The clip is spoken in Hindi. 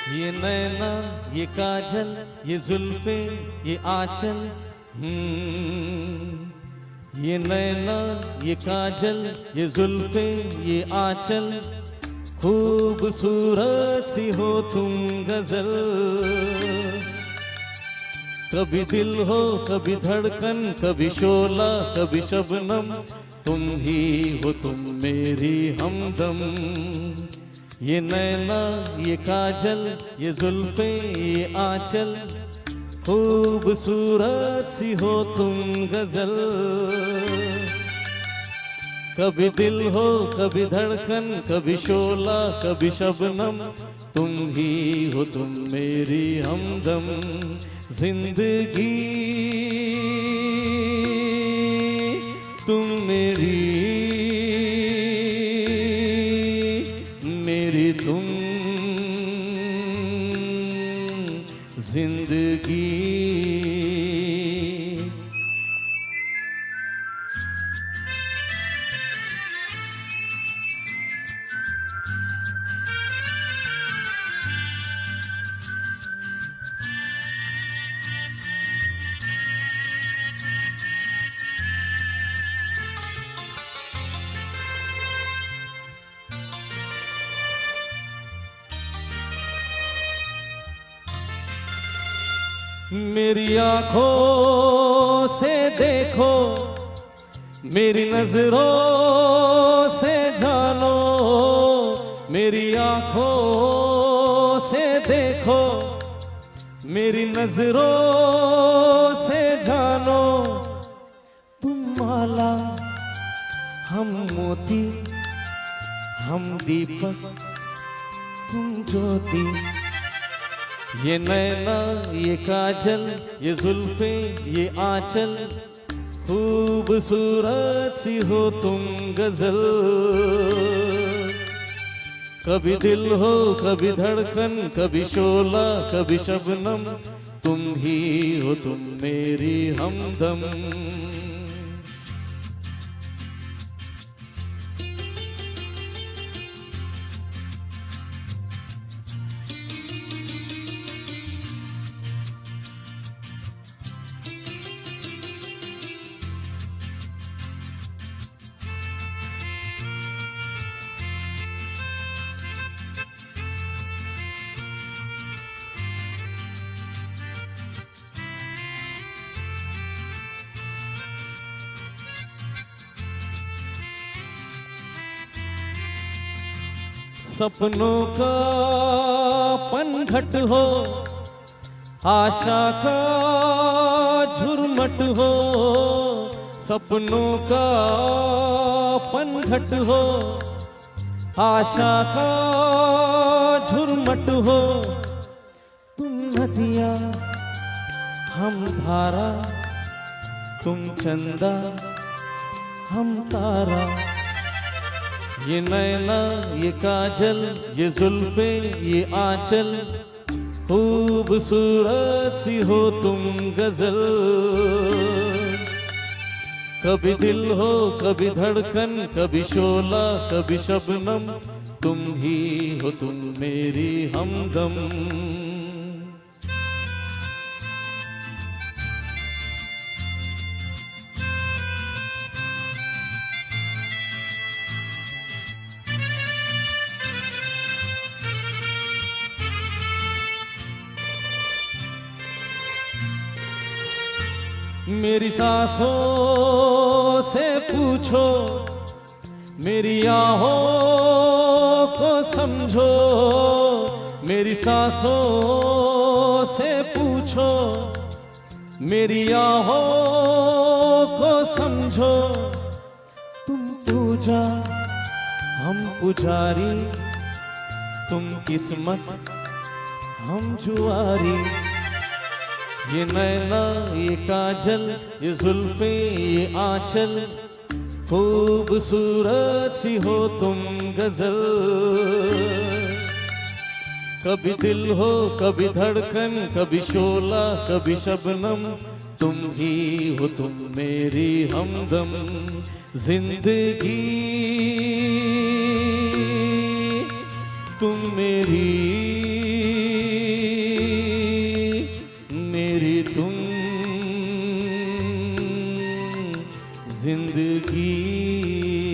ये नैना, ये काजल, ये जुल्फे, ये आंचल। ये नैना, ये काजल, ये जुल्फे, ये आंचल। खूबसूरत सी हो तुम गजल। कभी दिल हो, कभी धड़कन, कभी शोला, कभी शबनम। तुम ही हो तुम मेरी हमदम। ये नैना, ये काजल, ये जुल्फे, ये आंचल। खूबसूरत सी हो तुम गजल। कभी दिल हो, कभी धड़कन, कभी शोला, कभी शबनम। तुम ही हो तुम मेरी हमदम। जिंदगी तुम मेरी, मेरी तुम जिंदगी। मेरी आंखों से देखो, मेरी नजरों से जानो। मेरी आंखों से देखो, मेरी नजरों से जानो। तुम माला, हम मोती, हम दीपक, तुम ज्योति। ये नैना, ये काजल, ये जुल्फे, ये आंचल। खूबसूरत सी हो तुम गजल। कभी दिल हो, कभी धड़कन, कभी शोला, कभी शबनम। तुम ही हो तुम मेरी हमदम। सपनों का पनघट हो, आशा का झुरमट हो। सपनों का पनघट हो, आशा का झुरमट हो। तुम नदियाँ, हम धारा, तुम चंदा, हम तारा। ये नैना, ये काजल, ये जुल्फे, ये आंचल। खूबसूरत सी हो तुम गजल। कभी दिल हो, कभी धड़कन, कभी शोला, कभी शबनम। तुम ही हो तुम मेरी हमदम। मेरी सांसों से पूछो, मेरी आहों को समझो। मेरी सांसों से पूछो, मेरी आहों को समझो। तुम पूजा, हम पुजारी, तुम किस्मत, हम जुआरी। ये नैना, ये काजल, ये जुल्फे, ये आंचल। खूबसूरत सी हो तुम गजल। कभी दिल हो, कभी धड़कन, कभी शोला, कभी शबनम। तुम ही हो तुम मेरी हमदम। जिंदगी तुम मेरी जिंदगी